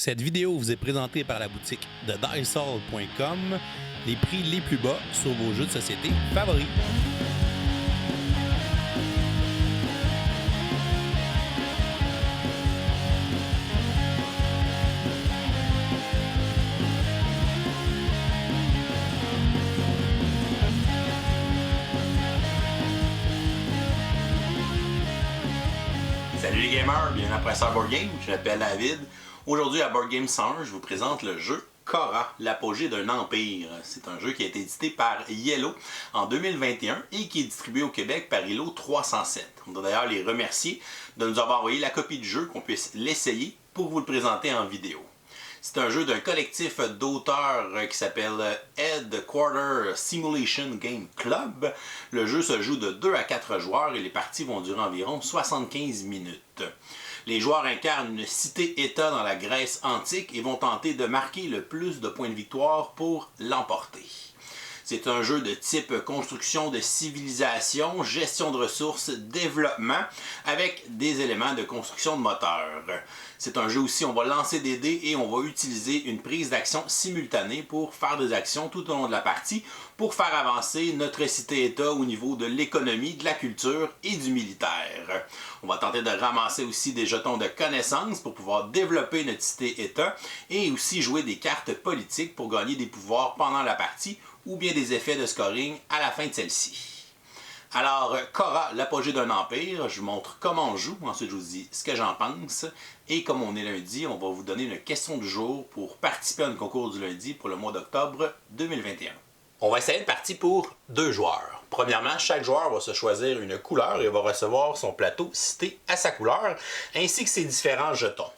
Cette vidéo vous est présentée par la boutique de Dicehall.com, les prix les plus bas sur vos jeux de société favoris. Salut les gamers, bienvenue à Presseur Board Game, je m'appelle David. Aujourd'hui à Board Game 101, je vous présente le jeu Khôra, l'apogée d'un empire. C'est un jeu qui a été édité par Yellow en 2021 et qui est distribué au Québec par ILO 307. On doit d'ailleurs les remercier de nous avoir envoyé la copie du jeu, qu'on puisse l'essayer pour vous le présenter en vidéo. C'est un jeu d'un collectif d'auteurs qui s'appelle Headquarter Simulation Game Club. Le jeu se joue de 2 à 4 joueurs et les parties vont durer environ 75 minutes. Les joueurs incarnent une cité-État dans la Grèce antique et vont tenter de marquer le plus de points de victoire pour l'emporter. C'est un jeu de type construction de civilisation, gestion de ressources, développement, avec des éléments de construction de moteur. C'est un jeu aussi, on va lancer des dés et on va utiliser une prise d'action simultanée pour faire des actions tout au long de la partie, pour faire avancer notre cité-État au niveau de l'économie, de la culture et du militaire. On va tenter de ramasser aussi des jetons de connaissances pour pouvoir développer notre cité-État et aussi jouer des cartes politiques pour gagner des pouvoirs pendant la partie ou bien des effets de scoring à la fin de celle-ci. Alors, Khôra, l'apogée d'un empire, je vous montre comment on joue, ensuite je vous dis ce que j'en pense, et comme on est lundi, on va vous donner une question du jour pour participer à un concours du lundi pour le mois d'octobre 2021. On va essayer une partie pour 2 joueurs. Premièrement, chaque joueur va se choisir une couleur et va recevoir son plateau cité à sa couleur, ainsi que ses différents jetons.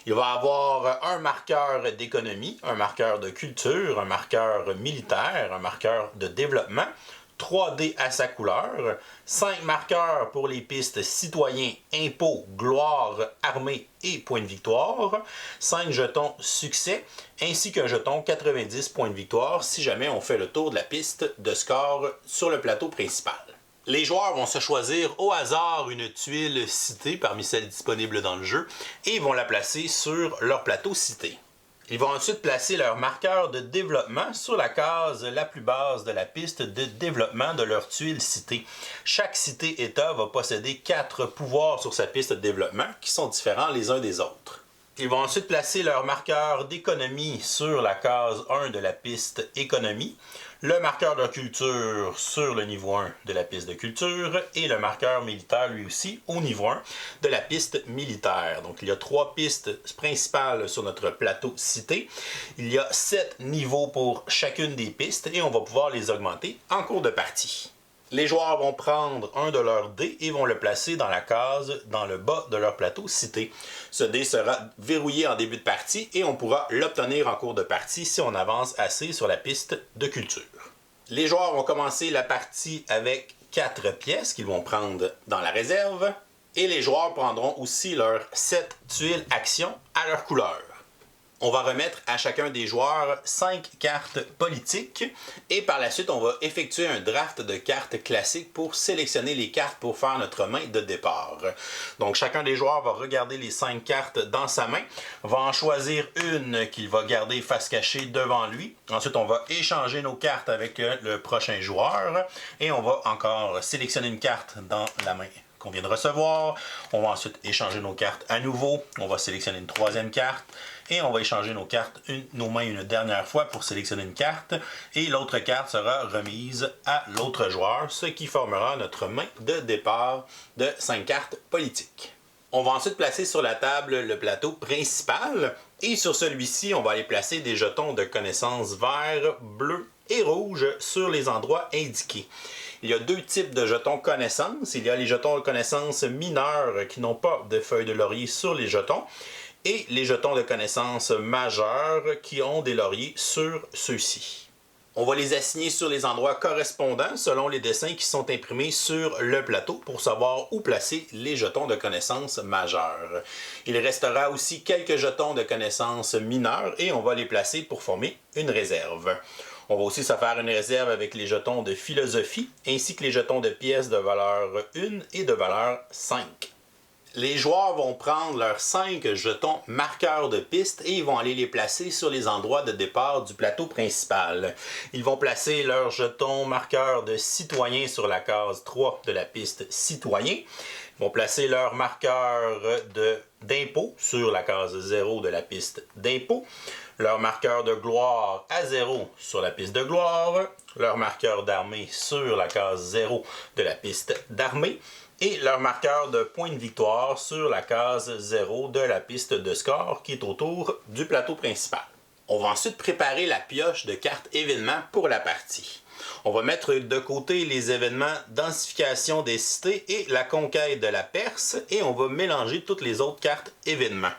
Il va avoir un marqueur d'économie, un marqueur de culture, un marqueur militaire, un marqueur de développement, 3 dés à sa couleur, 5 marqueurs pour les pistes citoyens, impôts, gloire, armée et points de victoire, 5 jetons succès, ainsi qu'un jeton 90 points de victoire si jamais on fait le tour de la piste de score sur le plateau principal. Les joueurs vont se choisir au hasard une tuile cité parmi celles disponibles dans le jeu et vont la placer sur leur plateau cité. Ils vont ensuite placer leur marqueur de développement sur la case la plus basse de la piste de développement de leur tuile cité. Chaque cité-État va posséder 4 pouvoirs sur sa piste de développement qui sont différents les uns des autres. Ils vont ensuite placer leur marqueur d'économie sur la case 1 de la piste économie, le marqueur de culture sur le niveau 1 de la piste de culture et le marqueur militaire lui aussi au niveau 1 de la piste militaire. Donc il y a 3 pistes principales sur notre plateau cité. Il y a 7 niveaux pour chacune des pistes et on va pouvoir les augmenter en cours de partie. Les joueurs vont prendre un de leurs dés et vont le placer dans la case dans le bas de leur plateau cité. Ce dé sera verrouillé en début de partie et on pourra l'obtenir en cours de partie si on avance assez sur la piste de culture. Les joueurs vont commencer la partie avec 4 pièces qu'ils vont prendre dans la réserve et les joueurs prendront aussi leurs 7 tuiles actions à leur couleur. On va remettre à chacun des joueurs 5 cartes politiques et par la suite on va effectuer un draft de cartes classiques pour sélectionner les cartes pour faire notre main de départ. Donc chacun des joueurs va regarder les 5 cartes dans sa main, va en choisir une qu'il va garder face cachée devant lui. Ensuite on va échanger nos cartes avec le prochain joueur et on va encore sélectionner une carte dans la main qu'on vient de recevoir. On va ensuite échanger nos cartes à nouveau. On va sélectionner une 3e carte et on va échanger nos mains une dernière fois pour sélectionner une carte et l'autre carte sera remise à l'autre joueur, ce qui formera notre main de départ de 5 cartes politiques. On va ensuite placer sur la table le plateau principal et sur celui-ci, on va aller placer des jetons de connaissances vert, bleu et rouge sur les endroits indiqués. Il y a 2 types de jetons connaissances. Il y a les jetons de connaissances mineurs qui n'ont pas de feuilles de laurier sur les jetons et les jetons de connaissances majeures qui ont des lauriers sur ceux-ci. On va les assigner sur les endroits correspondants selon les dessins qui sont imprimés sur le plateau pour savoir où placer les jetons de connaissances majeures. Il restera aussi quelques jetons de connaissances mineures et on va les placer pour former une réserve. On va aussi se faire une réserve avec les jetons de philosophie ainsi que les jetons de pièces de valeur 1 et de valeur 5. les joueurs vont prendre leurs 5 jetons marqueurs de piste et ils vont aller les placer sur les endroits de départ du plateau principal. Ils vont placer leurs jetons marqueurs de citoyens sur la case 3 de la piste citoyen. Ils vont placer leur marqueur d'impôt sur la case 0 de la piste d'impôt. Leur marqueur de gloire à 0 sur la piste de gloire. Leur marqueur d'armée sur la case 0 de la piste d'armée. Et leur marqueur de point de victoire sur la case 0 de la piste de score qui est autour du plateau principal. On va ensuite préparer la pioche de cartes événements pour la partie. On va mettre de côté les événements densification des cités et la conquête de la Perse et on va mélanger toutes les autres cartes événements.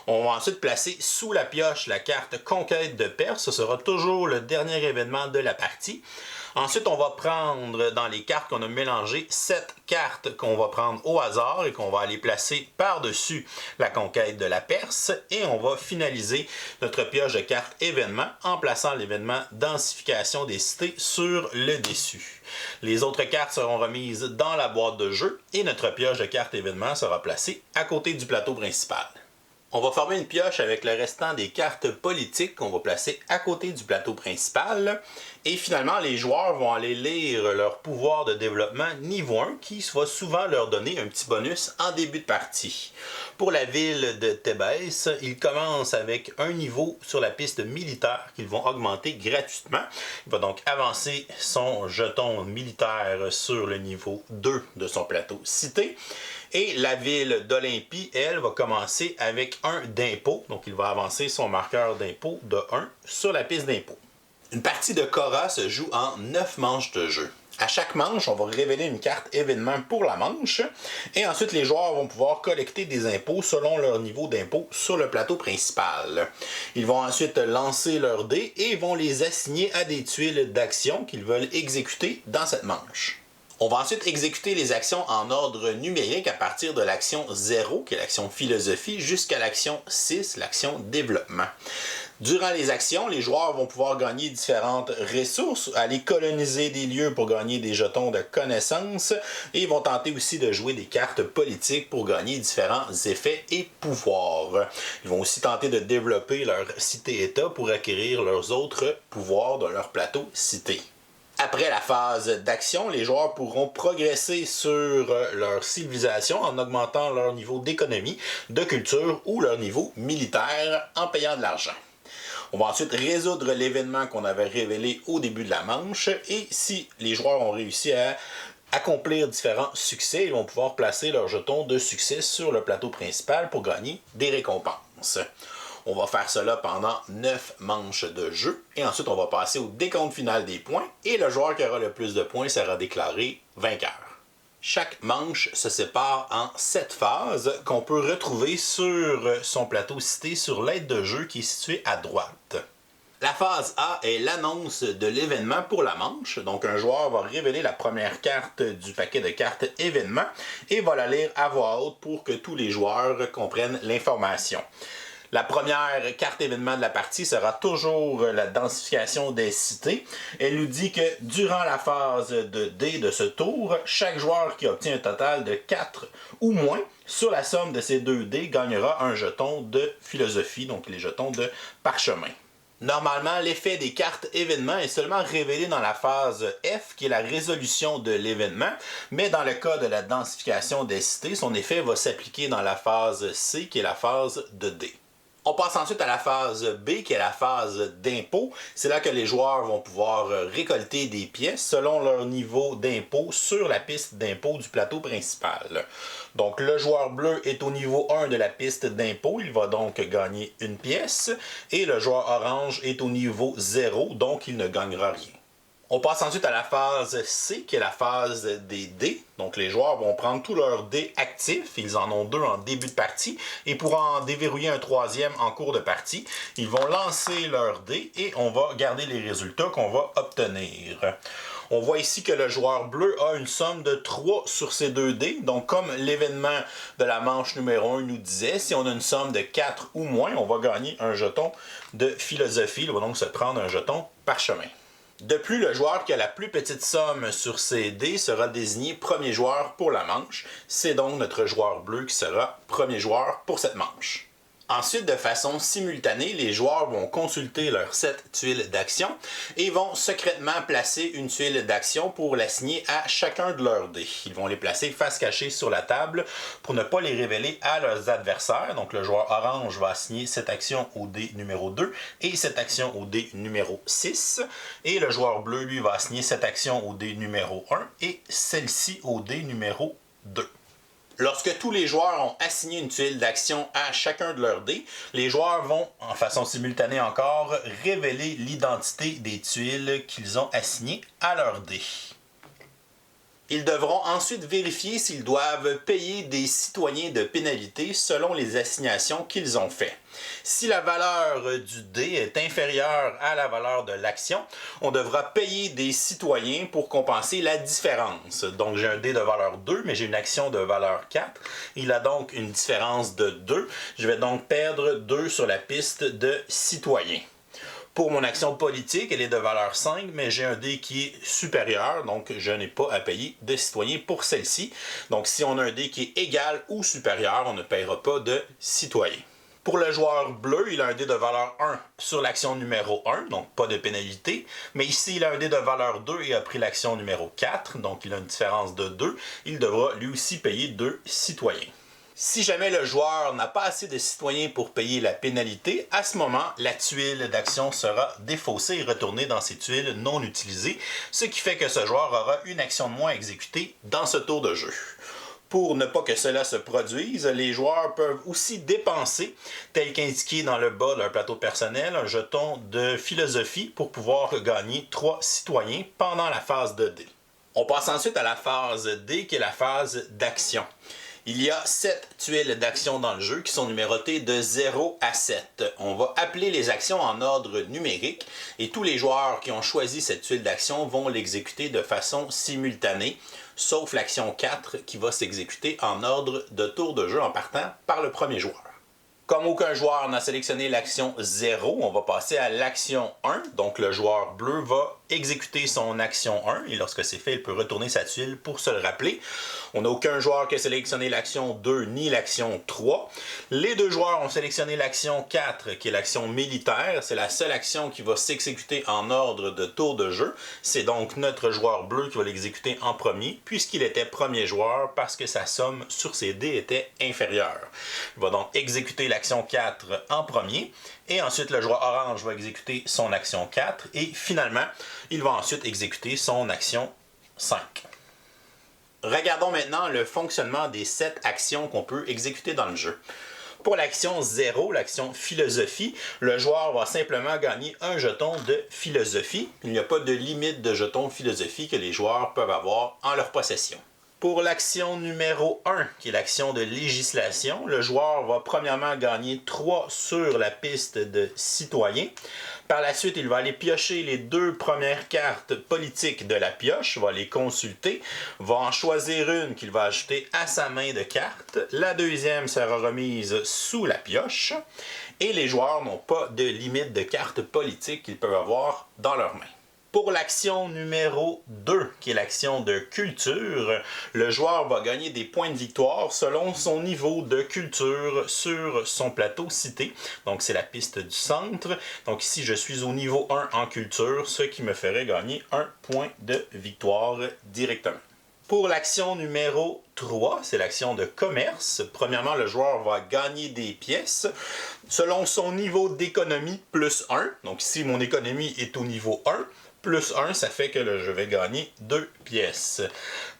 On va ensuite placer sous la pioche la carte conquête de Perse, ce sera toujours le dernier événement de la partie. Ensuite, on va prendre dans les cartes qu'on a mélangées 7 cartes qu'on va prendre au hasard et qu'on va aller placer par-dessus la conquête de la Perse. Et on va finaliser notre pioche de cartes événements en plaçant l'événement densification des cités sur le dessus. Les autres cartes seront remises dans la boîte de jeu et notre pioche de cartes événements sera placée à côté du plateau principal. On va former une pioche avec le restant des cartes politiques qu'on va placer à côté du plateau principal. Et finalement, les joueurs vont aller lire leur pouvoir de développement niveau 1 qui va souvent leur donner un petit bonus en début de partie. Pour la ville de Thébès, ils commencent avec un niveau sur la piste militaire qu'ils vont augmenter gratuitement. Il va donc avancer son jeton militaire sur le niveau 2 de son plateau cité. Et la ville d'Olympie, elle, va commencer avec 1 d'impôt. Donc, il va avancer son marqueur d'impôt de 1 sur la piste d'impôt. Une partie de Cora se joue en 9 manches de jeu. À chaque manche, on va révéler une carte événement pour la manche. Et ensuite, les joueurs vont pouvoir collecter des impôts selon leur niveau d'impôt sur le plateau principal. Ils vont ensuite lancer leurs dés et vont les assigner à des tuiles d'action qu'ils veulent exécuter dans cette manche. On va ensuite exécuter les actions en ordre numérique à partir de l'action 0, qui est l'action philosophie, jusqu'à l'action 6, l'action développement. Durant les actions, les joueurs vont pouvoir gagner différentes ressources, aller coloniser des lieux pour gagner des jetons de connaissances, et ils vont tenter aussi de jouer des cartes politiques pour gagner différents effets et pouvoirs. Ils vont aussi tenter de développer leur cité-état pour acquérir leurs autres pouvoirs de leur plateau cité. Après la phase d'action, les joueurs pourront progresser sur leur civilisation en augmentant leur niveau d'économie, de culture ou leur niveau militaire en payant de l'argent. On va ensuite résoudre l'événement qu'on avait révélé au début de la manche et si les joueurs ont réussi à accomplir différents succès, ils vont pouvoir placer leurs jetons de succès sur le plateau principal pour gagner des récompenses. On va faire cela pendant 9 manches de jeu. Et ensuite, on va passer au décompte final des points. Et le joueur qui aura le plus de points sera déclaré vainqueur. Chaque manche se sépare en 7 phases qu'on peut retrouver sur son plateau cité sur l'aide de jeu qui est situé à droite. La phase A est l'annonce de l'événement pour la manche. Donc un joueur va révéler la première carte du paquet de cartes événement et va la lire à voix haute pour que tous les joueurs comprennent l'information. La première carte événement de la partie sera toujours la densification des cités. Elle nous dit que durant la phase de dés de ce tour, chaque joueur qui obtient un total de 4 ou moins sur la somme de ces 2 dés gagnera un jeton de philosophie, donc les jetons de parchemin. Normalement, l'effet des cartes événements est seulement révélé dans la phase F, qui est la résolution de l'événement, mais dans le cas de la densification des cités, son effet va s'appliquer dans la phase C, qui est la phase de dés. On passe ensuite à la phase B, qui est la phase d'impôt. C'est là que les joueurs vont pouvoir récolter des pièces selon leur niveau d'impôt sur la piste d'impôt du plateau principal. Donc le joueur bleu est au niveau 1 de la piste d'impôt, il va donc gagner une pièce. Et le joueur orange est au niveau 0, donc il ne gagnera rien. On passe ensuite à la phase C, qui est la phase des dés. Donc les joueurs vont prendre tous leurs dés actifs, ils en ont 2 en début de partie, et pour en déverrouiller un 3e en cours de partie, ils vont lancer leurs dés et on va garder les résultats qu'on va obtenir. On voit ici que le joueur bleu a une somme de 3 sur ces 2 dés. Donc comme l'événement de la manche numéro 1 nous disait, si on a une somme de 4 ou moins, on va gagner un jeton de philosophie. Il va donc se prendre un jeton parchemin. De plus, le joueur qui a la plus petite somme sur ses dés sera désigné premier joueur pour la manche. C'est donc notre joueur bleu qui sera premier joueur pour cette manche. Ensuite, de façon simultanée, les joueurs vont consulter leurs 7 tuiles d'action et vont secrètement placer une tuile d'action pour l'assigner à chacun de leurs dés. Ils vont les placer face cachée sur la table pour ne pas les révéler à leurs adversaires. Donc le joueur orange va assigner cette action au dé numéro 2 et cette action au dé numéro 6. Et le joueur bleu, lui, va assigner cette action au dé numéro 1 et celle-ci au dé numéro 2. Lorsque tous les joueurs ont assigné une tuile d'action à chacun de leurs dés, les joueurs vont, en façon simultanée encore, révéler l'identité des tuiles qu'ils ont assignées à leurs dés. Ils devront ensuite vérifier s'ils doivent payer des citoyens de pénalité selon les assignations qu'ils ont faites. Si la valeur du dé est inférieure à la valeur de l'action, on devra payer des citoyens pour compenser la différence. Donc j'ai un dé de valeur 2, mais j'ai une action de valeur 4. Il a donc une différence de 2. Je vais donc perdre 2 sur la piste de citoyens. Pour mon action politique, elle est de valeur 5, mais j'ai un dé qui est supérieur, donc je n'ai pas à payer de citoyens pour celle-ci. Donc si on a un dé qui est égal ou supérieur, on ne paiera pas de citoyens. Pour le joueur bleu, il a un dé de valeur 1 sur l'action numéro 1, donc pas de pénalité. Mais ici, il a un dé de valeur 2 et a pris l'action numéro 4, donc il a une différence de 2. Il devra lui aussi payer 2 citoyens. Si jamais le joueur n'a pas assez de citoyens pour payer la pénalité, à ce moment, la tuile d'action sera défaussée et retournée dans ses tuiles non utilisées, ce qui fait que ce joueur aura une action de moins exécutée dans ce tour de jeu. Pour ne pas que cela se produise, les joueurs peuvent aussi dépenser, tel qu'indiqué dans le bas de leur plateau personnel, un jeton de philosophie pour pouvoir gagner 3 citoyens pendant la phase de D. On passe ensuite à la phase D, qui est la phase d'action. Il y a 7 tuiles d'action dans le jeu qui sont numérotées de 0 à 7. On va appeler les actions en ordre numérique et tous les joueurs qui ont choisi cette tuile d'action vont l'exécuter de façon simultanée, sauf l'action 4 qui va s'exécuter en ordre de tour de jeu en partant par le premier joueur. Comme aucun joueur n'a sélectionné l'action 0, on va passer à l'action 1. Donc le joueur bleu va exécuter son action 1 et lorsque c'est fait, il peut retourner sa tuile pour se le rappeler. On n'a aucun joueur qui a sélectionné l'action 2 ni l'action 3. Les deux joueurs ont sélectionné l'action 4 qui est l'action militaire. C'est la seule action qui va s'exécuter en ordre de tour de jeu. C'est donc notre joueur bleu qui va l'exécuter en premier puisqu'il était premier joueur parce que sa somme sur ses dés était inférieure. Il va donc exécuter l'action 4 en premier et ensuite le joueur orange va exécuter son action 4 et finalement il va ensuite exécuter son action 5. Regardons maintenant le fonctionnement des 7 actions qu'on peut exécuter dans le jeu. Pour l'action 0, l'action philosophie, le joueur va simplement gagner un jeton de philosophie. Il n'y a pas de limite de jetons de philosophie que les joueurs peuvent avoir en leur possession. Pour l'action numéro 1, qui est l'action de législation, le joueur va premièrement gagner 3 sur la piste de citoyen. Par la suite, il va aller piocher les 2 premières cartes politiques de la pioche, va les consulter, va en choisir une qu'il va ajouter à sa main de cartes. La deuxième sera remise sous la pioche et les joueurs n'ont pas de limite de cartes politiques qu'ils peuvent avoir dans leurs mains. Pour l'action numéro 2, qui est l'action de culture, le joueur va gagner des points de victoire selon son niveau de culture sur son plateau cité. Donc c'est la piste du centre. Donc ici je suis au niveau 1 en culture, ce qui me ferait gagner 1 point de victoire directement. Pour l'action numéro 3, c'est l'action de commerce. Premièrement, le joueur va gagner des pièces selon son niveau d'économie plus 1. Donc ici mon économie est au niveau 1. Plus 1, ça fait que je vais gagner 2 pièces.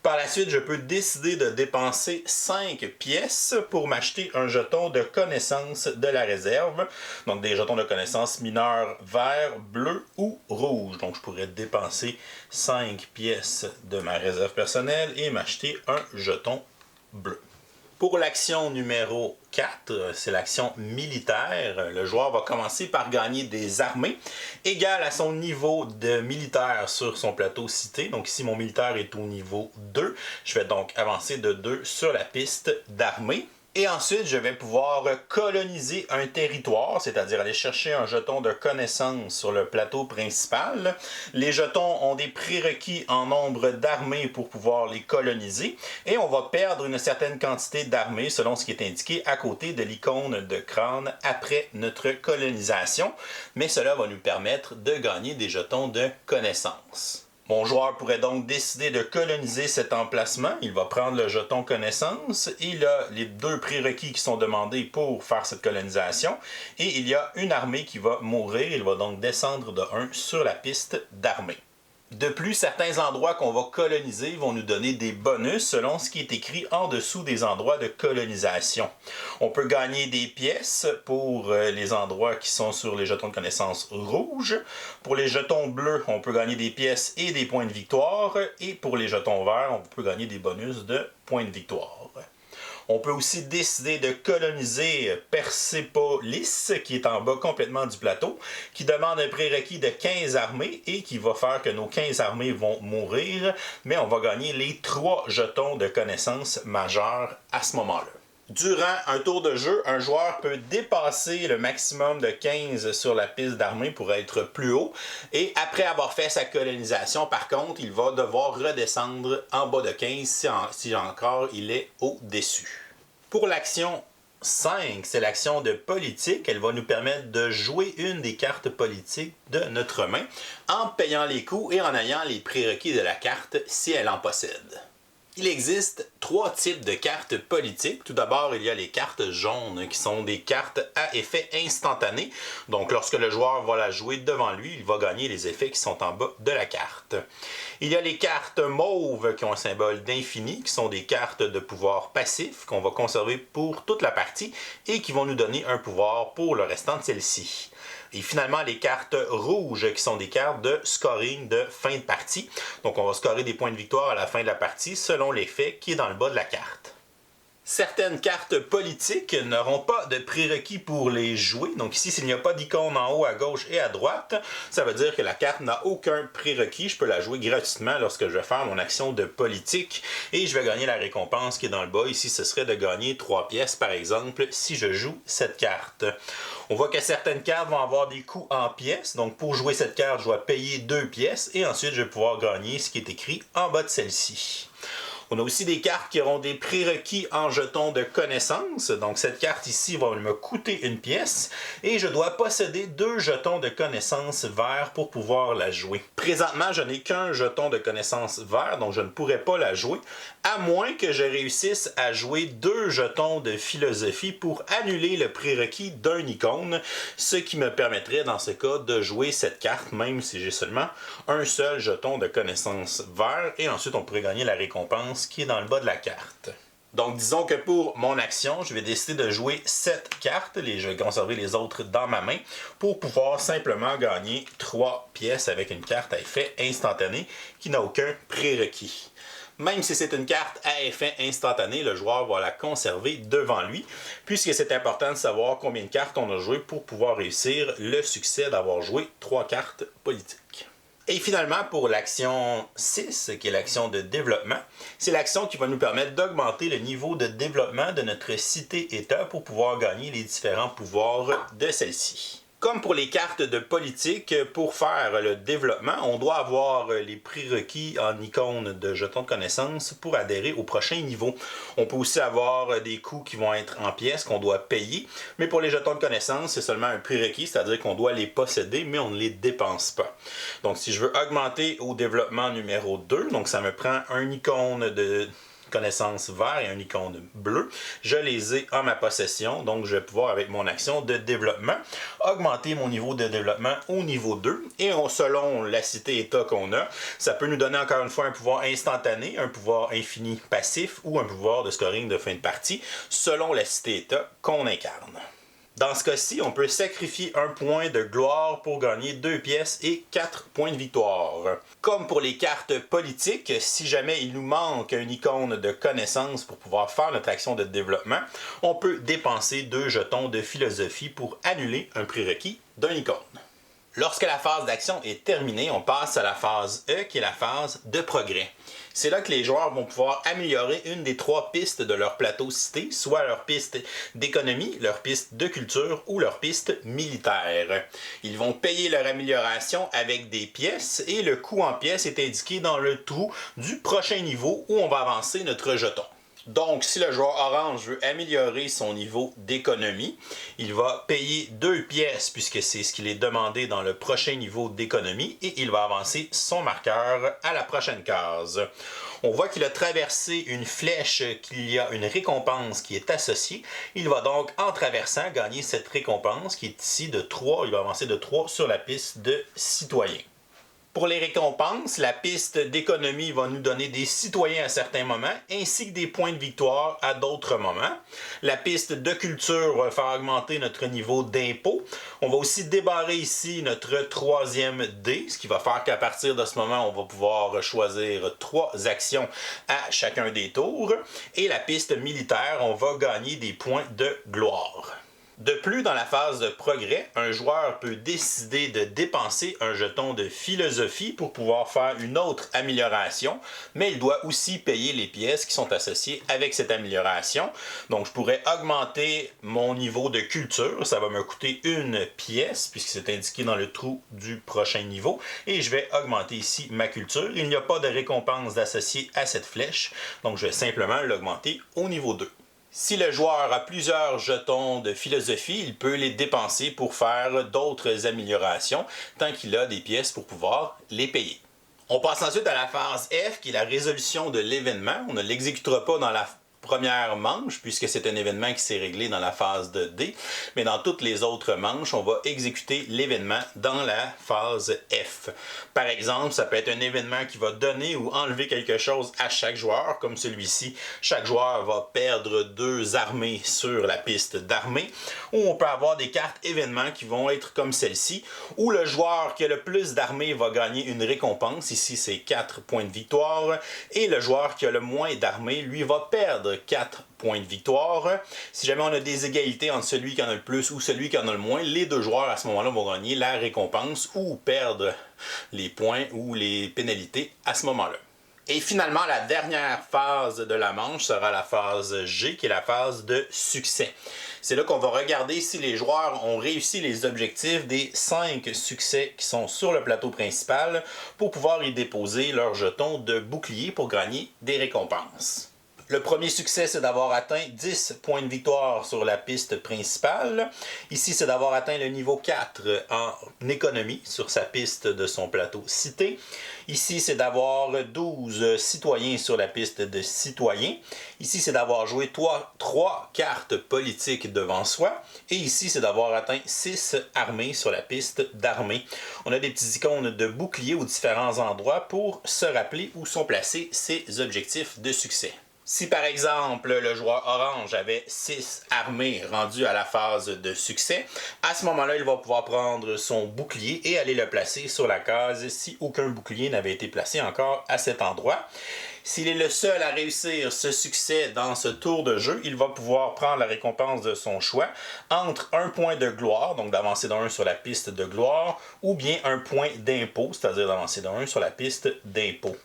Par la suite, je peux décider de dépenser 5 pièces pour m'acheter un jeton de connaissance de la réserve. Donc des jetons de connaissance mineurs vert, bleu ou rouge. Donc je pourrais dépenser 5 pièces de ma réserve personnelle et m'acheter un jeton bleu. Pour l'action numéro 4, c'est l'action militaire. Le joueur va commencer par gagner des armées égales à son niveau de militaire sur son plateau cité. Donc ici, mon militaire est au niveau 2. Je vais donc avancer de 2 sur la piste d'armée. Et ensuite, je vais pouvoir coloniser un territoire, c'est-à-dire aller chercher un jeton de connaissance sur le plateau principal. Les jetons ont des prérequis en nombre d'armées pour pouvoir les coloniser et on va perdre une certaine quantité d'armées selon ce qui est indiqué à côté de l'icône de crâne après notre colonisation, mais cela va nous permettre de gagner des jetons de connaissance. Mon joueur pourrait donc décider de coloniser cet emplacement. Il va prendre le jeton connaissance. Il a les 2 prérequis qui sont demandés pour faire cette colonisation. Et il y a une armée qui va mourir. Il va donc descendre de 1 sur la piste d'armée. De plus, certains endroits qu'on va coloniser vont nous donner des bonus selon ce qui est écrit en dessous des endroits de colonisation. On peut gagner des pièces pour les endroits qui sont sur les jetons de connaissance rouges. Pour les jetons bleus, on peut gagner des pièces et des points de victoire. Et pour les jetons verts, on peut gagner des bonus de points de victoire. On peut aussi décider de coloniser Persépolis, qui est en bas complètement du plateau, qui demande un prérequis de 15 armées et qui va faire que nos 15 armées vont mourir, mais on va gagner les 3 jetons de connaissance majeures à ce moment-là. Durant un tour de jeu, un joueur peut dépasser le maximum de 15 sur la piste d'armée pour être plus haut. Et après avoir fait sa colonisation, par contre, il va devoir redescendre en bas de 15 si encore il est au-dessus. Pour l'action 5, c'est l'action de politique. Elle va nous permettre de jouer une des cartes politiques de notre main en payant les coûts et en ayant les prérequis de la carte si elle en possède. Il existe 3 types de cartes politiques. Tout d'abord, il y a les cartes jaunes qui sont des cartes à effet instantané. Donc, lorsque le joueur va la jouer devant lui, il va gagner les effets qui sont en bas de la carte. Il y a les cartes mauves qui ont un symbole d'infini, qui sont des cartes de pouvoir passif qu'on va conserver pour toute la partie et qui vont nous donner un pouvoir pour le restant de celle-ci. Et finalement, les cartes rouges qui sont des cartes de scoring de fin de partie. Donc, on va scorer des points de victoire à la fin de la partie selon l'effet qui est dans le bas de la carte. Certaines cartes politiques n'auront pas de prérequis pour les jouer. Donc ici, s'il n'y a pas d'icône en haut, à gauche et à droite, ça veut dire que la carte n'a aucun prérequis. Je peux la jouer gratuitement lorsque je vais faire mon action de politique et je vais gagner la récompense qui est dans le bas. Ici, ce serait de gagner 3 pièces, par exemple, si je joue cette carte. On voit que certaines cartes vont avoir des coûts en pièces. Donc pour jouer cette carte, je dois payer 2 pièces et ensuite je vais pouvoir gagner ce qui est écrit en bas de celle-ci. On a aussi des cartes qui auront des prérequis en jetons de connaissance. Donc cette carte ici va me coûter 1 pièce et je dois posséder 2 jetons de connaissance verts pour pouvoir la jouer. Présentement, je n'ai qu'un jeton de connaissance vert, donc je ne pourrais pas la jouer, à moins que je réussisse à jouer 2 jetons de philosophie pour annuler le prérequis d'un icône, ce qui me permettrait dans ce cas de jouer cette carte, même si j'ai seulement un seul jeton de connaissance vert, et ensuite on pourrait gagner la récompense qui est dans le bas de la carte. Donc disons que pour mon action, je vais décider de jouer 7 cartes, je vais conserver les autres dans ma main, pour pouvoir simplement gagner 3 pièces avec une carte à effet instantané qui n'a aucun prérequis. Même si c'est une carte à effet instantané, le joueur va la conserver devant lui, puisque c'est important de savoir combien de cartes on a joué pour pouvoir réussir le succès d'avoir joué 3 cartes politiques. Et finalement, pour l'action 6, qui est l'action de développement, c'est l'action qui va nous permettre d'augmenter le niveau de développement de notre cité-État pour pouvoir gagner les différents pouvoirs de celle-ci. Comme pour les cartes de politique, pour faire le développement, on doit avoir les prérequis en icône de jetons de connaissance pour adhérer au prochain niveau. On peut aussi avoir des coûts qui vont être en pièces qu'on doit payer, mais pour les jetons de connaissance, c'est seulement un prérequis, c'est-à-dire qu'on doit les posséder, mais on ne les dépense pas. Donc si je veux augmenter au développement numéro 2, donc ça me prend un icône de connaissance vert et un icône bleu. Je les ai en ma possession, donc je vais pouvoir, avec mon action de développement, augmenter mon niveau de développement au niveau 2. Et selon la cité-état qu'on a, ça peut nous donner encore une fois un pouvoir instantané, un pouvoir infini passif ou un pouvoir de scoring de fin de partie, selon la cité-état qu'on incarne. Dans ce cas-ci, on peut sacrifier un point de gloire pour gagner 2 pièces et 4 points de victoire. Comme pour les cartes politiques, si jamais il nous manque une icône de connaissance pour pouvoir faire notre action de développement, on peut dépenser 2 jetons de philosophie pour annuler un prérequis d'un icône. Lorsque la phase d'action est terminée, on passe à la phase E, qui est la phase de progrès. C'est là que les joueurs vont pouvoir améliorer une des 3 pistes de leur plateau cité, soit leur piste d'économie, leur piste de culture ou leur piste militaire. Ils vont payer leur amélioration avec des pièces et le coût en pièces est indiqué dans le trou du prochain niveau où on va avancer notre jeton. Donc, si le joueur orange veut améliorer son niveau d'économie, il va payer 2 pièces puisque c'est ce qu'il est demandé dans le prochain niveau d'économie et il va avancer son marqueur à la prochaine case. On voit qu'il a traversé une flèche, qu'il y a une récompense qui est associée. Il va donc, en traversant, gagner cette récompense qui est ici de 3. Il va avancer de 3 sur la piste de citoyen. Pour les récompenses, la piste d'économie va nous donner des citoyens à certains moments, ainsi que des points de victoire à d'autres moments. La piste de culture va faire augmenter notre niveau d'impôt. On va aussi débarrer ici notre 3e dé, ce qui va faire qu'à partir de ce moment, on va pouvoir choisir 3 actions à chacun des tours. Et la piste militaire, on va gagner des points de gloire. De plus, dans la phase de progrès, un joueur peut décider de dépenser un jeton de philosophie pour pouvoir faire une autre amélioration, mais il doit aussi payer les pièces qui sont associées avec cette amélioration. Donc, je pourrais augmenter mon niveau de culture, ça va me coûter 1 pièce, puisque c'est indiqué dans le trou du prochain niveau, et je vais augmenter ici ma culture. Il n'y a pas de récompense associée à cette flèche, donc je vais simplement l'augmenter au niveau 2. Si le joueur a plusieurs jetons de philosophie, il peut les dépenser pour faire d'autres améliorations, tant qu'il a des pièces pour pouvoir les payer. On passe ensuite à la phase F, qui est la résolution de l'événement. On ne l'exécutera pas dans la première manche, puisque c'est un événement qui s'est réglé dans la phase de D, mais dans toutes les autres manches, on va exécuter l'événement dans la phase F. Par exemple, ça peut être un événement qui va donner ou enlever quelque chose à chaque joueur, comme celui-ci. Chaque joueur va perdre 2 armées sur la piste d'armée, ou on peut avoir des cartes événements qui vont être comme celle-ci, où le joueur qui a le plus d'armées va gagner une récompense, ici c'est 4 points de victoire, et le joueur qui a le moins d'armées, lui, va perdre 4 points de victoire. Si jamais on a des égalités entre celui qui en a le plus ou celui qui en a le moins, les 2 joueurs à ce moment-là vont gagner la récompense ou perdre les points ou les pénalités à ce moment-là. Et finalement, la dernière phase de la manche sera la phase G, qui est la phase de succès. C'est là qu'on va regarder si les joueurs ont réussi les objectifs des 5 succès qui sont sur le plateau principal pour pouvoir y déposer leur jeton de bouclier pour gagner des récompenses. Le premier succès, c'est d'avoir atteint 10 points de victoire sur la piste principale. Ici, c'est d'avoir atteint le niveau 4 en économie sur sa piste de son plateau cité. Ici, c'est d'avoir 12 citoyens sur la piste de citoyens. Ici, c'est d'avoir joué 3 cartes politiques devant soi. Et ici, c'est d'avoir atteint 6 armées sur la piste d'armée. On a des petits icônes de boucliers aux différents endroits pour se rappeler où sont placés ces objectifs de succès. Si par exemple le joueur orange avait 6 armées rendues à la phase de succès, à ce moment-là, il va pouvoir prendre son bouclier et aller le placer sur la case si aucun bouclier n'avait été placé encore à cet endroit. S'il est le seul à réussir ce succès dans ce tour de jeu, il va pouvoir prendre la récompense de son choix entre un point de gloire, donc d'avancer d'un sur la piste de gloire, ou bien un point d'impôt, c'est-à-dire d'avancer d'un sur la piste d'impôt.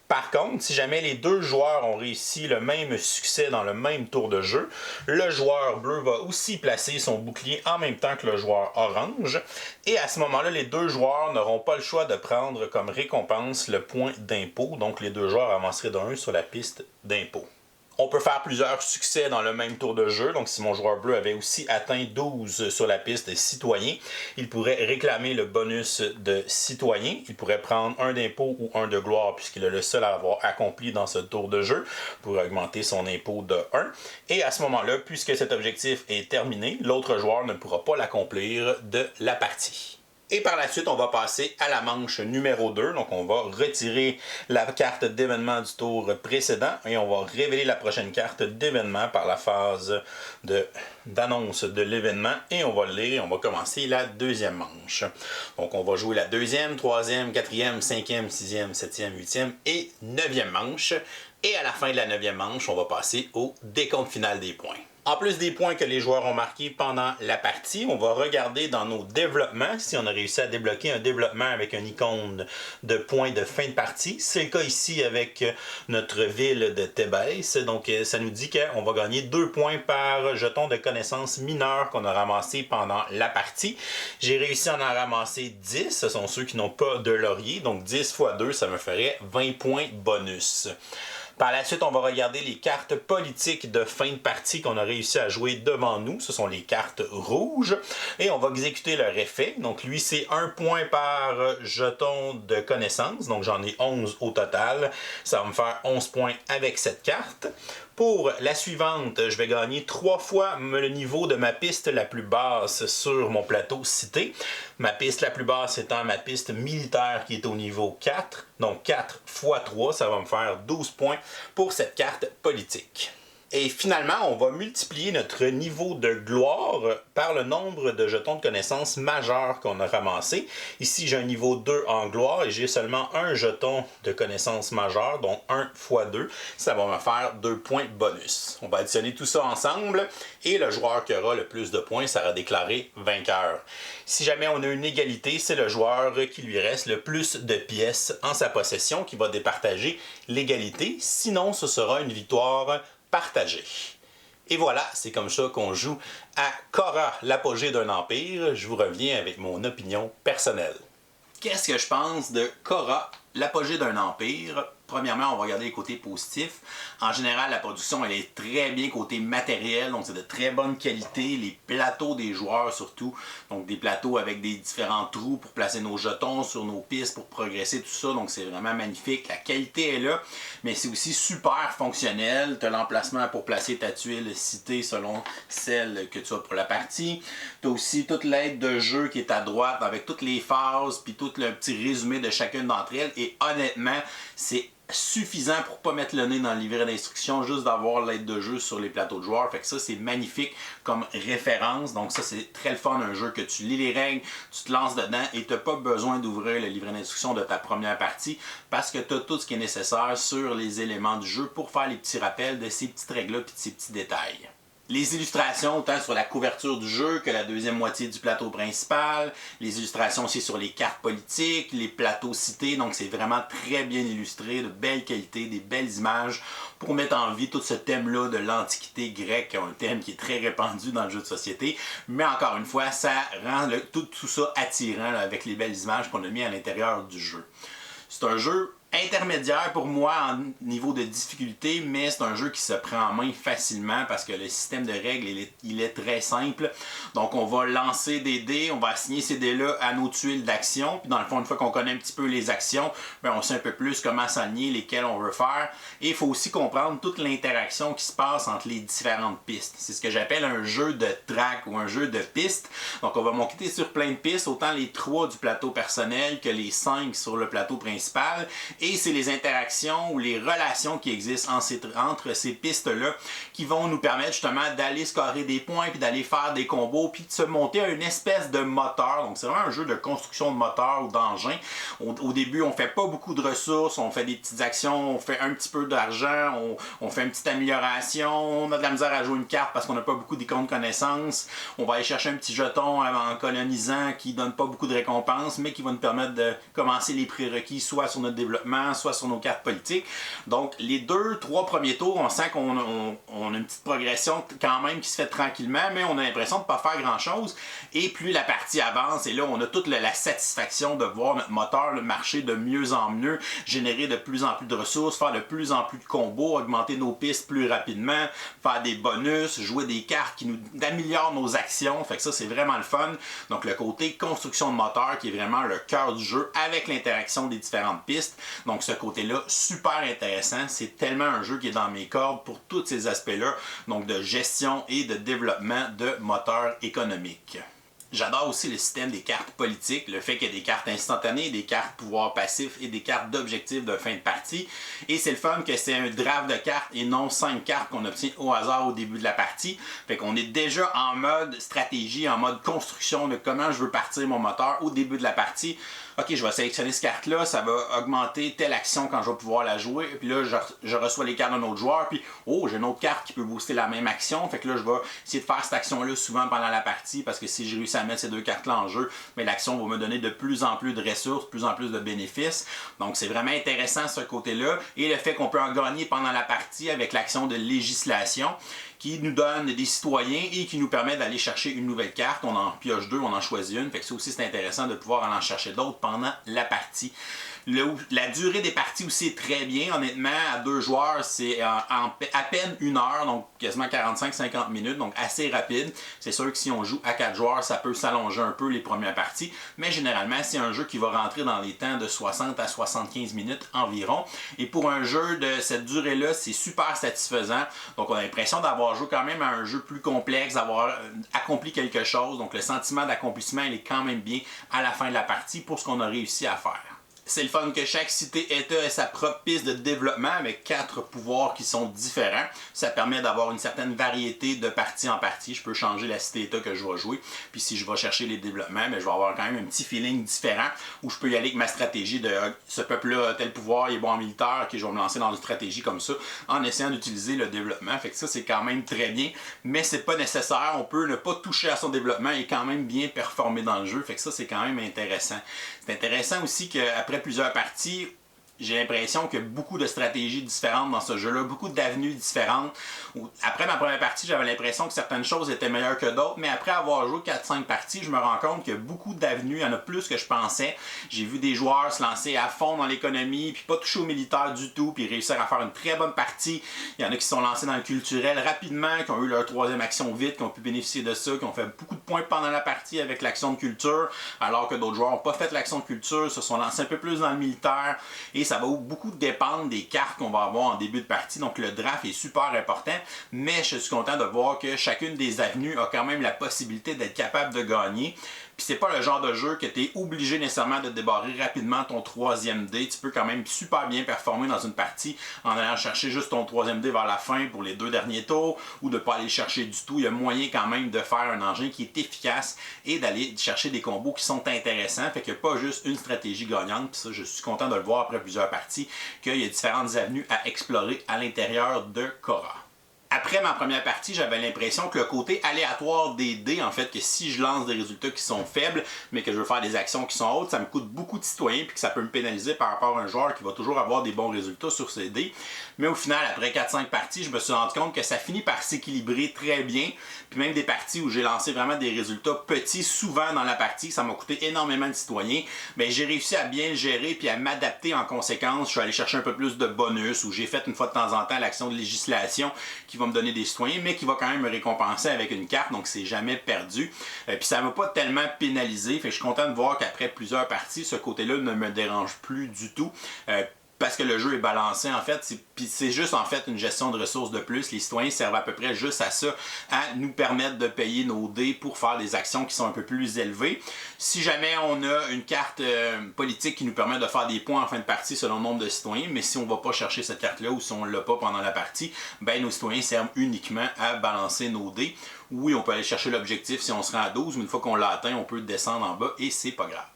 Par contre, si jamais les 2 joueurs ont réussi le même succès dans le même tour de jeu, le joueur bleu va aussi placer son bouclier en même temps que le joueur orange. Et à ce moment-là, les 2 joueurs n'auront pas le choix de prendre comme récompense le point d'impôt. Donc les 2 joueurs avanceraient d'un sur la piste d'impôt. On peut faire plusieurs succès dans le même tour de jeu. Donc, si mon joueur bleu avait aussi atteint 12 sur la piste de citoyen, il pourrait réclamer le bonus de citoyen. Il pourrait prendre un d'impôt ou un de gloire, puisqu'il est le seul à avoir accompli dans ce tour de jeu, pour augmenter son impôt de 1. Et à ce moment-là, puisque cet objectif est terminé, l'autre joueur ne pourra pas l'accomplir de la partie. Et par la suite, on va passer à la manche numéro 2. Donc, on va retirer la carte d'événement du tour précédent et on va révéler la prochaine carte d'événement par la phase d'annonce de l'événement. Et on va le lire et on va commencer la 2e manche. Donc, on va jouer la 2e, 3e, 4e, 5e, 6e, 7e, 8e et 9e manche. Et à la fin de la 9e manche, on va passer au décompte final des points. En plus des points que les joueurs ont marqués pendant la partie, on va regarder dans nos développements si on a réussi à débloquer un développement avec une icône de points de fin de partie. C'est le cas ici avec notre ville de Thébès. Donc ça nous dit qu'on va gagner 2 points par jeton de connaissances mineures qu'on a ramassé pendant la partie. J'ai réussi à en ramasser 10. Ce sont ceux qui n'ont pas de laurier. Donc 10 fois 2, ça me ferait 20 points bonus. Par la suite, on va regarder les cartes politiques de fin de partie qu'on a réussi à jouer devant nous. Ce sont les cartes rouges. Et on va exécuter leur effet. Donc lui, c'est 1 point par jeton de connaissance. Donc j'en ai 11 au total. Ça va me faire 11 points avec cette carte. Pour la suivante, je vais gagner 3 fois le niveau de ma piste la plus basse sur mon plateau cité. Ma piste la plus basse étant ma piste militaire qui est au niveau 4. Donc 4 fois 3, ça va me faire 12 points pour cette carte politique. Et finalement, on va multiplier notre niveau de gloire par le nombre de jetons de connaissances majeurs qu'on a ramassés. Ici, j'ai un niveau 2 en gloire et j'ai seulement un jeton de connaissances majeures, donc 1 fois 2. Ça va me faire 2 points bonus. On va additionner tout ça ensemble et le joueur qui aura le plus de points sera déclaré vainqueur. Si jamais on a une égalité, c'est le joueur qui lui reste le plus de pièces en sa possession qui va départager l'égalité. Sinon, ce sera une victoire partagé. Et voilà, c'est comme ça qu'on joue à Khôra, l'apogée d'un empire. Je vous reviens avec mon opinion personnelle. Qu'est-ce que je pense de Khôra, l'apogée d'un empire? Premièrement, on va regarder les côtés positifs. En général, la production, elle est très bien côté matériel, donc c'est de très bonne qualité. Les plateaux des joueurs surtout, donc des plateaux avec des différents trous pour placer nos jetons sur nos pistes pour progresser, tout ça. Donc c'est vraiment magnifique. La qualité est là, mais c'est aussi super fonctionnel. Tu as l'emplacement pour placer ta tuile citée selon celle que tu as pour la partie. Tu as aussi toute l'aide de jeu qui est à droite avec toutes les phases, puis tout le petit résumé de chacune d'entre elles. Et honnêtement, c'est suffisant pour pas mettre le nez dans le livret d'instruction, juste d'avoir l'aide de jeu sur les plateaux de joueurs. Fait que ça, c'est magnifique comme référence. Donc ça, c'est très le fun, un jeu que tu lis les règles, tu te lances dedans et tu n'as pas besoin d'ouvrir le livret d'instruction de ta première partie parce que tu as tout ce qui est nécessaire sur les éléments du jeu pour faire les petits rappels de ces petites règles-là et de ces petits détails. Les illustrations, autant sur la couverture du jeu que la deuxième moitié du plateau principal. Les illustrations aussi sur les cartes politiques, les plateaux cités. Donc c'est vraiment très bien illustré, de belle qualité, des belles images pour mettre en vie tout ce thème-là de l'Antiquité grecque, un thème qui est très répandu dans le jeu de société. Mais encore une fois, ça rend tout ça attirant là, avec les belles images qu'on a mis à l'intérieur du jeu. C'est un jeu intermédiaire pour moi en niveau de difficulté, mais c'est un jeu qui se prend en main facilement parce que le système de règles il est très simple. Donc on va lancer des dés, on va assigner ces dés-là à nos tuiles d'action, puis dans le fond, une fois qu'on connaît un petit peu les actions, bien, on sait un peu plus comment s'aligner, lesquelles on veut faire. Et il faut aussi comprendre toute l'interaction qui se passe entre les différentes pistes. C'est ce que j'appelle un jeu de track ou un jeu de pistes. Donc on va monter sur plein de pistes, autant les 3 du plateau personnel que les 5 sur le plateau principal. Et c'est les interactions ou les relations qui existent entre ces pistes-là qui vont nous permettre justement d'aller scorer des points, puis d'aller faire des combos, puis de se monter à une espèce de moteur. Donc c'est vraiment un jeu de construction de moteur ou d'engin. Au début, on fait pas beaucoup de ressources, on fait des petites actions, on fait un petit peu d'argent, on fait une petite amélioration, on a de la misère à jouer une carte parce qu'on n'a pas beaucoup d'icônes de connaissances. On va aller chercher un petit jeton en colonisant qui donne pas beaucoup de récompenses, mais qui va nous permettre de commencer les prérequis soit sur notre développement, soit sur nos cartes politiques. Donc, les 2-3 premiers tours, on sent qu'on a une petite progression quand même qui se fait tranquillement, mais on a l'impression de ne pas faire grand-chose. Et plus la partie avance, et là, on a toute la satisfaction de voir notre moteur marcher de mieux en mieux, générer de plus en plus de ressources, faire de plus en plus de combos, augmenter nos pistes plus rapidement, faire des bonus, jouer des cartes qui nous améliorent nos actions. Fait que ça, c'est vraiment le fun. Donc, le côté construction de moteur qui est vraiment le cœur du jeu avec l'interaction des différentes pistes. Donc ce côté-là, super intéressant. C'est tellement un jeu qui est dans mes cordes pour tous ces aspects-là, donc de gestion et de développement de moteurs économiques. J'adore aussi le système des cartes politiques, le fait qu'il y a des cartes instantanées, des cartes pouvoir passif et des cartes d'objectifs de fin de partie. Et c'est le fun que c'est un draft de cartes et non 5 cartes qu'on obtient au hasard au début de la partie. Fait qu'on est déjà en mode stratégie, en mode construction de comment je veux partir mon moteur au début de la partie. Ok, je vais sélectionner cette carte-là, ça va augmenter telle action quand je vais pouvoir la jouer. Puis là, je reçois les cartes d'un autre joueur. Puis, oh, j'ai une autre carte qui peut booster la même action. Fait que là, je vais essayer de faire cette action-là souvent pendant la partie parce que si je réussis à mettre ces deux cartes-là en jeu, mais l'action va me donner de plus en plus de ressources, de plus en plus de bénéfices. Donc, c'est vraiment intéressant ce côté-là. Et le fait qu'on peut en gagner pendant la partie avec l'action de législation qui nous donne des citoyens et qui nous permet d'aller chercher une nouvelle carte. On en pioche deux, on en choisit une. Fait que ça aussi, c'est intéressant de pouvoir en chercher d'autres pendant la partie. La durée des parties aussi est très bien. Honnêtement, à 2 joueurs, c'est à peine 1 heure, donc quasiment 45-50 minutes, donc assez rapide. C'est sûr que si on joue à 4 joueurs, ça peut s'allonger un peu les premières parties, mais généralement, c'est un jeu qui va rentrer dans les temps de 60 à 75 minutes environ. Et pour un jeu de cette durée-là, c'est super satisfaisant. Donc, on a l'impression d'avoir joué quand même à un jeu plus complexe, d'avoir accompli quelque chose. Donc, le sentiment d'accomplissement, il est quand même bien à la fin de la partie pour ce qu'on a réussi à faire. C'est le fun que chaque cité-État ait sa propre piste de développement avec 4 pouvoirs qui sont différents. Ça permet d'avoir une certaine variété de partie en partie. Je peux changer la cité-État que je vais jouer. Puis si je vais chercher les développements, je vais avoir quand même un petit feeling différent où je peux y aller avec ma stratégie de ce peuple-là, tel pouvoir, il est bon en militaire, ok, je vais me lancer dans une stratégie comme ça en essayant d'utiliser le développement. Fait que ça, c'est quand même très bien, mais c'est pas nécessaire. On peut ne pas toucher à son développement et quand même bien performer dans le jeu. Fait que ça, c'est quand même intéressant. C'est intéressant aussi qu'après plusieurs parties, j'ai l'impression qu'il y a beaucoup de stratégies différentes dans ce jeu-là, beaucoup d'avenues différentes. Après ma première partie, j'avais l'impression que certaines choses étaient meilleures que d'autres, mais après avoir joué 4-5 parties, je me rends compte qu'il y a beaucoup d'avenues, il y en a plus que je pensais. J'ai vu des joueurs se lancer à fond dans l'économie, puis pas toucher aux militaires du tout, puis réussir à faire une très bonne partie. Il y en a qui se sont lancés dans le culturel rapidement, qui ont eu leur 3e action vite, qui ont pu bénéficier de ça, qui ont fait beaucoup de points pendant la partie avec l'action de culture, alors que d'autres joueurs n'ont pas fait l'action de culture, se sont lancés un peu plus dans le militaire, et ça va beaucoup dépendre des cartes qu'on va avoir en début de partie. Donc le draft est super important, mais je suis content de voir que chacune des avenues a quand même la possibilité d'être capable de gagner. Puis c'est pas le genre de jeu que tu es obligé nécessairement de débarrer rapidement ton 3e dé. Tu peux quand même super bien performer dans une partie en allant chercher juste ton 3e dé vers la fin pour les 2 derniers tours ou de pas aller chercher du tout. Il y a moyen quand même de faire un engin qui est efficace et d'aller chercher des combos qui sont intéressants. Fait qu'il n'y a pas juste une stratégie gagnante. Puis ça, je suis content de le voir après plusieurs parties qu'il y a différentes avenues à explorer à l'intérieur de Cora. Après ma première partie, j'avais l'impression que le côté aléatoire des dés, en fait, que si je lance des résultats qui sont faibles, mais que je veux faire des actions qui sont hautes, ça me coûte beaucoup de citoyens puis que ça peut me pénaliser par rapport à un joueur qui va toujours avoir des bons résultats sur ses dés. Mais au final, après 4-5 parties, je me suis rendu compte que ça finit par s'équilibrer très bien. Puis même des parties où j'ai lancé vraiment des résultats petits, souvent dans la partie, ça m'a coûté énormément de citoyens, mais j'ai réussi à bien le gérer puis à m'adapter en conséquence. Je suis allé chercher un peu plus de bonus, où j'ai fait une fois de temps en temps l'action de législation qui va me donner des citoyens, mais qui va quand même me récompenser avec une carte, donc c'est jamais perdu. Puis ça m'a pas tellement pénalisé, fait que je suis content de voir qu'après plusieurs parties, ce côté-là ne me dérange plus du tout. Parce que le jeu est balancé en fait, puis c'est juste en fait une gestion de ressources de plus. Les citoyens servent à peu près juste à ça, à nous permettre de payer nos dés pour faire des actions qui sont un peu plus élevées. Si jamais on a une carte politique qui nous permet de faire des points en fin de partie selon le nombre de citoyens, mais si on ne va pas chercher cette carte-là ou si on ne l'a pas pendant la partie, ben nos citoyens servent uniquement à balancer nos dés. Oui, on peut aller chercher l'objectif si on se rend à 12, mais une fois qu'on l'a atteint, on peut descendre en bas et c'est pas grave.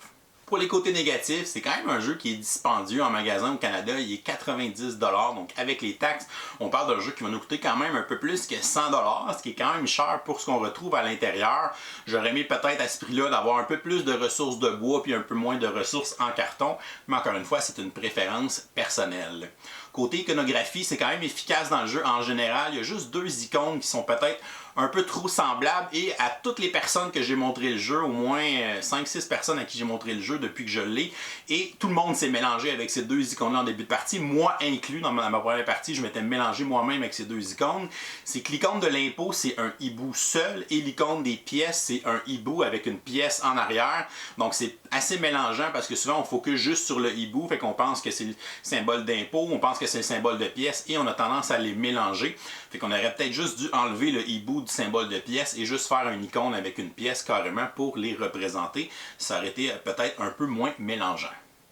Pour les côtés négatifs, c'est quand même un jeu qui est dispendieux en magasin au Canada. Il est 90$, donc avec les taxes, on parle d'un jeu qui va nous coûter quand même un peu plus que 100$, ce qui est quand même cher pour ce qu'on retrouve à l'intérieur. J'aurais aimé peut-être à ce prix-là d'avoir un peu plus de ressources de bois puis un peu moins de ressources en carton, mais encore une fois, c'est une préférence personnelle. Côté iconographie, c'est quand même efficace dans le jeu en général. Il y a juste 2 icônes qui sont peut-être un peu trop semblables et à toutes les personnes que j'ai montré le jeu, au moins 5-6 personnes à qui j'ai montré le jeu depuis que je l'ai, et tout le monde s'est mélangé avec ces 2 icônes-là en début de partie, moi inclus dans ma première partie, je m'étais mélangé moi-même avec ces 2 icônes. C'est que l'icône de l'impôt, c'est un hibou seul, et l'icône des pièces, c'est un hibou avec une pièce en arrière, donc c'est assez mélangeant parce que souvent on focus juste sur le hibou, fait qu'on pense que c'est le symbole d'impôt, on pense que que c'est le symbole de pièce et on a tendance à les mélanger. Fait qu'on aurait peut-être juste dû enlever le hibou du symbole de pièce et juste faire une icône avec une pièce carrément pour les représenter. Ça aurait été peut-être un peu moins mélangeant.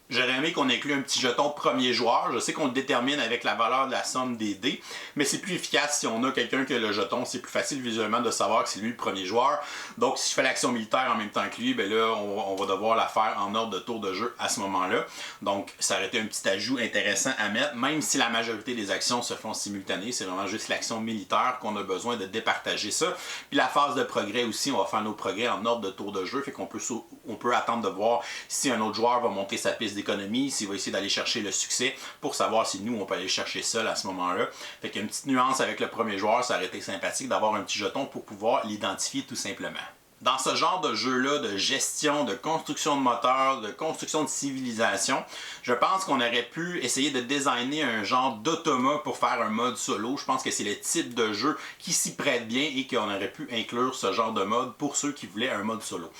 J'aurais aimé qu'on inclue un petit jeton premier joueur. Je sais qu'on le détermine avec la valeur de la somme des dés, mais c'est plus efficace si on a quelqu'un qui a le jeton. C'est plus facile visuellement de savoir que c'est lui le premier joueur. Donc si je fais l'action militaire en même temps que lui, ben là, on va devoir la faire en ordre de tour de jeu à ce moment-là. Donc ça aurait été un petit ajout intéressant à mettre, même si la majorité des actions se font simultanées. C'est vraiment juste l'action militaire qu'on a besoin de départager ça. Puis la phase de progrès aussi, on va faire nos progrès en ordre de tour de jeu. Fait qu'on peut attendre de voir si un autre joueur va monter sa piste d'économie, s'il va essayer d'aller chercher le succès pour savoir si nous on peut aller chercher seul à ce moment-là. Fait qu'il y a une petite nuance avec le premier joueur, ça aurait été sympathique d'avoir un petit jeton pour pouvoir l'identifier tout simplement. Dans ce genre de jeu-là, de gestion, de construction de moteur, de construction de civilisation, je pense qu'on aurait pu essayer de designer un genre d'automa pour faire un mode solo. Je pense que c'est le type de jeu qui s'y prête bien et qu'on aurait pu inclure ce genre de mode pour ceux qui voulaient un mode solo.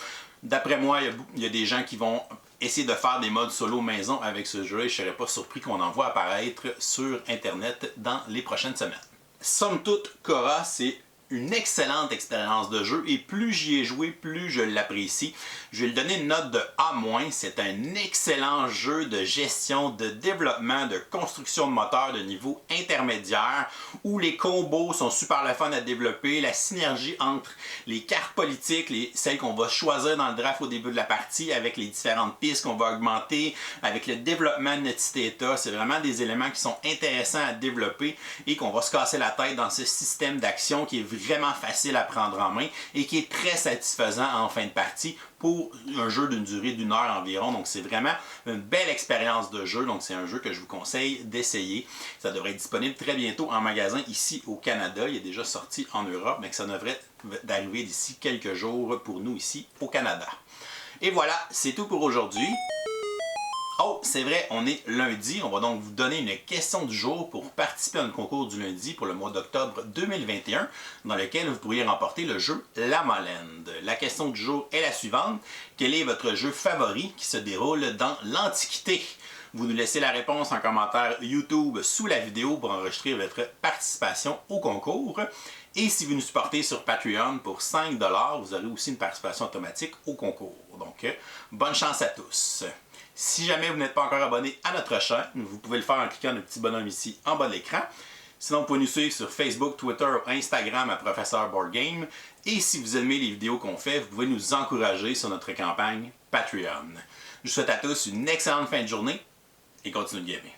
D'après moi, il y a des gens qui vont essayer de faire des modes solo maison avec ce jeu et je ne serais pas surpris qu'on en voit apparaître sur Internet dans les prochaines semaines. Somme toute, Cora, c'est une excellente expérience de jeu et plus j'y ai joué, plus je l'apprécie. Je vais lui donner une note de A-. C'est un excellent jeu de gestion, de développement, de construction de moteur de niveau intermédiaire où les combos sont super le fun à développer, la synergie entre les cartes politiques, celles qu'on va choisir dans le draft au début de la partie avec les différentes pistes qu'on va augmenter, avec le développement de notre cité-état. C'est vraiment des éléments qui sont intéressants à développer et qu'on va se casser la tête dans ce système d'action qui est vraiment facile à prendre en main et qui est très satisfaisant en fin de partie pour un jeu d'une durée d'1 heure environ. Donc c'est vraiment une belle expérience de jeu. Donc c'est un jeu que je vous conseille d'essayer. Ça devrait être disponible très bientôt en magasin ici au Canada. Il est déjà sorti en Europe, mais que ça devrait d'arriver d'ici quelques jours pour nous ici au Canada. Et voilà, c'est tout pour aujourd'hui. Oh, c'est vrai, on est lundi. On va donc vous donner une question du jour pour participer à un concours du lundi pour le mois d'octobre 2021, dans lequel vous pourriez remporter le jeu La Molende. La question du jour est la suivante. Quel est votre jeu favori qui se déroule dans l'Antiquité? Vous nous laissez la réponse en commentaire YouTube sous la vidéo pour enregistrer votre participation au concours. Et si vous nous supportez sur Patreon pour 5 $, vous aurez aussi une participation automatique au concours. Donc, bonne chance à tous! Si jamais vous n'êtes pas encore abonné à notre chaîne, vous pouvez le faire en cliquant le petit bonhomme ici en bas de l'écran. Sinon, vous pouvez nous suivre sur Facebook, Twitter, Instagram à Professeur Board Game. Et si vous aimez les vidéos qu'on fait, vous pouvez nous encourager sur notre campagne Patreon. Je vous souhaite à tous une excellente fin de journée et continuez de gamer.